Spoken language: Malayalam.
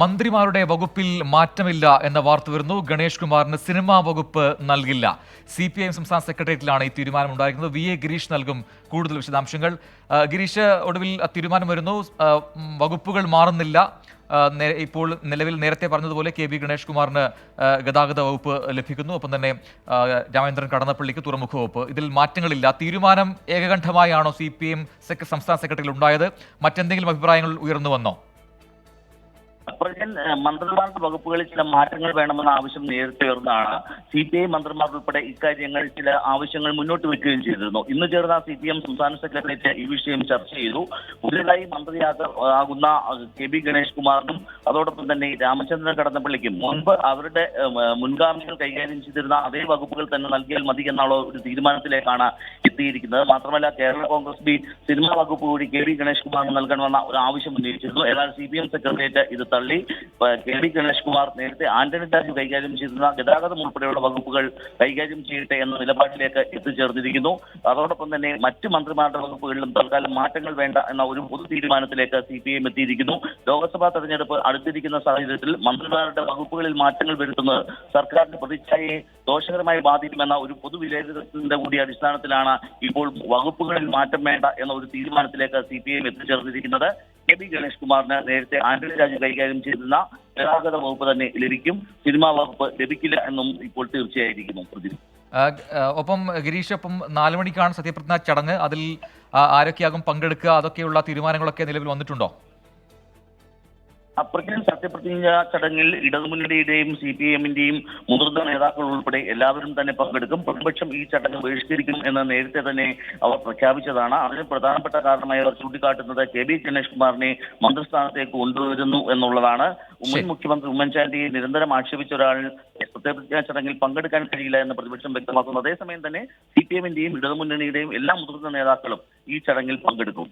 മന്ത്രിമാരുടെ വകുപ്പിൽ മാറ്റമില്ല എന്ന വാർത്ത വരുന്നു. ഗണേഷ് കുമാറിന് സിനിമാ വകുപ്പ് നൽകില്ല. CPIM സംസ്ഥാന സെക്രട്ടേറിയറ്റിലാണ് ഈ തീരുമാനം ഉണ്ടായിരിക്കുന്നത്. VA ഗിരീഷ് നൽകും കൂടുതൽ വിശദാംശങ്ങൾ. ഗിരീഷ്, ഒടുവിൽ തീരുമാനം വരുന്നു. വകുപ്പുകൾ മാറുന്നില്ല. ഇപ്പോൾ നിലവിൽ നേരത്തെ പറഞ്ഞതുപോലെ KB ഗണേഷ് കുമാറിന് ഗതാഗത വകുപ്പ് ലഭിക്കുന്നു. ഒപ്പം തന്നെ രാമേന്ദ്രൻ കടന്നപ്പള്ളിക്ക് തുറമുഖ വകുപ്പ്. ഇതിൽ മാറ്റങ്ങളില്ല. തീരുമാനം ഏകകണ്ഠമായാണോ CPIM സംസ്ഥാന സെക്രട്ടറിയിൽ ഉണ്ടായത്? മറ്റെന്തെങ്കിലും അഭിപ്രായങ്ങൾ ഉയർന്നു വന്നോ? മന്ത്രിമാരുടെ വകുപ്പുകളിൽ ചില മാറ്റങ്ങൾ വേണമെന്ന ആവശ്യം നേരത്തെ ഉയർന്നതാണ്. CPI മന്ത്രിമാർ ഉൾപ്പെടെ ഇക്കാര്യങ്ങൾ ചില ആവശ്യങ്ങൾ മുന്നോട്ട് വെക്കുകയും ചെയ്തിരുന്നു. ഇന്ന് ചേർന്ന CPM സംസ്ഥാന സെക്രട്ടേറിയറ്റ് ഈ വിഷയം ചർച്ച ചെയ്തു. പുതിയതായി മന്ത്രിയാകുന്ന KB ഗണേഷ് കുമാറിനും അതോടൊപ്പം തന്നെ രാമചന്ദ്രൻ കടന്നപ്പള്ളിക്കും മുൻപ് അവരുടെ മുൻഗാമികൾ കൈകാര്യം ചെയ്തിരുന്ന അതേ വകുപ്പുകൾ തന്നെ നൽകിയാൽ മതി എന്നുള്ള ഒരു തീരുമാനത്തിലേക്കാണ് എത്തിയിരിക്കുന്നത്. മാത്രമല്ല, കേരള കോൺഗ്രസ് ബി സിനിമാ വകുപ്പ് കൂടി KB ഗണേഷ് കുമാറിന് നൽകണമെന്ന ഒരു ആവശ്യം ഉന്നയിച്ചിരുന്നു. എന്നാൽ CPM സെക്രട്ടേറിയറ്റ് ഇത് തള്ളി. KB ഗണേഷ് കുമാർ നേരത്തെ ആന്റണി രാജു കൈകാര്യം ചെയ്തിരുന്ന ഗതാഗതം ഉൾപ്പെടെയുള്ള വകുപ്പുകൾ കൈകാര്യം ചെയ്യട്ടെ എന്ന നിലപാടിലേക്ക് എത്തിച്ചേർന്നിരിക്കുന്നു. അതോടൊപ്പം തന്നെ മറ്റ് മന്ത്രിമാരുടെ വകുപ്പുകളിലും തൽക്കാലം മാറ്റങ്ങൾ വേണ്ട എന്ന ഒരു പൊതു തീരുമാനത്തിലേക്ക് CPIM എത്തിയിരിക്കുന്നു. ലോക്സഭാ തെരഞ്ഞെടുപ്പ് അടുത്തിരിക്കുന്ന സാഹചര്യത്തിൽ മന്ത്രിമാരുടെ വകുപ്പുകളിൽ മാറ്റങ്ങൾ വരുത്തുന്നത് സർക്കാരിന്റെ പ്രതിച്ഛായയെ ദോഷകരമായി ബാധിക്കുമെന്ന ഒരു പൊതു വിലയിരുത്തലിന്റെ കൂടി അടിസ്ഥാനത്തിലാണ് ഇപ്പോൾ വകുപ്പുകളിൽ മാറ്റം വേണ്ട എന്ന ഒരു തീരുമാനത്തിലേക്ക് CPIM എത്തിച്ചേർന്നിരിക്കുന്നത്. KB ഗണേഷ് കുമാറിന് നേരത്തെ ആന്റണി രാജു കൈകാര്യം ചെയ്തിരുന്ന ഗതാഗത വകുപ്പ് തന്നെ ലഭിക്കും, സിനിമാ വകുപ്പ് ലഭിക്കില്ല എന്നും ഇപ്പോൾ തീർച്ചയായിരിക്കുന്നു. ഒപ്പം ഗിരീഷ്, ഒപ്പം 4 മണിക്കാണ് സത്യപ്രതിജ്ഞാ ചടങ്ങ്. അതിൽ ആരൊക്കെയാകും പങ്കെടുക്കുക? അതൊക്കെയുള്ള തീരുമാനങ്ങളൊക്കെ നിലവിൽ വന്നിട്ടുണ്ടോ? സത്യപ്രതിജ്ഞ ചടങ്ങിൽ ഇടതുമുന്നണിയുടെയും CPIMന്റെയും മുതിർന്ന നേതാക്കൾ ഉൾപ്പെടെ എല്ലാവരും തന്നെ പങ്കെടുക്കും. പ്രതിപക്ഷം ഈ ചടങ്ങ് ബഹിഷ്കരിക്കും എന്ന് നേരത്തെ തന്നെ അവർ പ്രഖ്യാപിച്ചതാണ്. അതിന് പ്രധാനപ്പെട്ട കാരണമായി അവർ ചൂണ്ടിക്കാട്ടുന്നത് KB ഗണേഷ് കുമാറിനെ മന്ത്രിസ്ഥാനത്തേക്ക് കൊണ്ടുവരുന്നു എന്നുള്ളതാണ്. മുൻ മുഖ്യമന്ത്രി ഉമ്മൻചാണ്ടിയെ നിരന്തരം ആക്ഷേപിച്ച ഒരാൾ സത്യപ്രതിജ്ഞാ ചടങ്ങിൽ പങ്കെടുക്കാൻ കഴിയില്ല എന്ന് പ്രതിപക്ഷം വ്യക്തമാക്കുന്നു. അതേസമയം തന്നെ CPIMന്റെയും ഇടതുമുന്നണിയുടെയും എല്ലാ മുതിർന്ന നേതാക്കളും ഈ ചടങ്ങിൽ പങ്കെടുക്കും.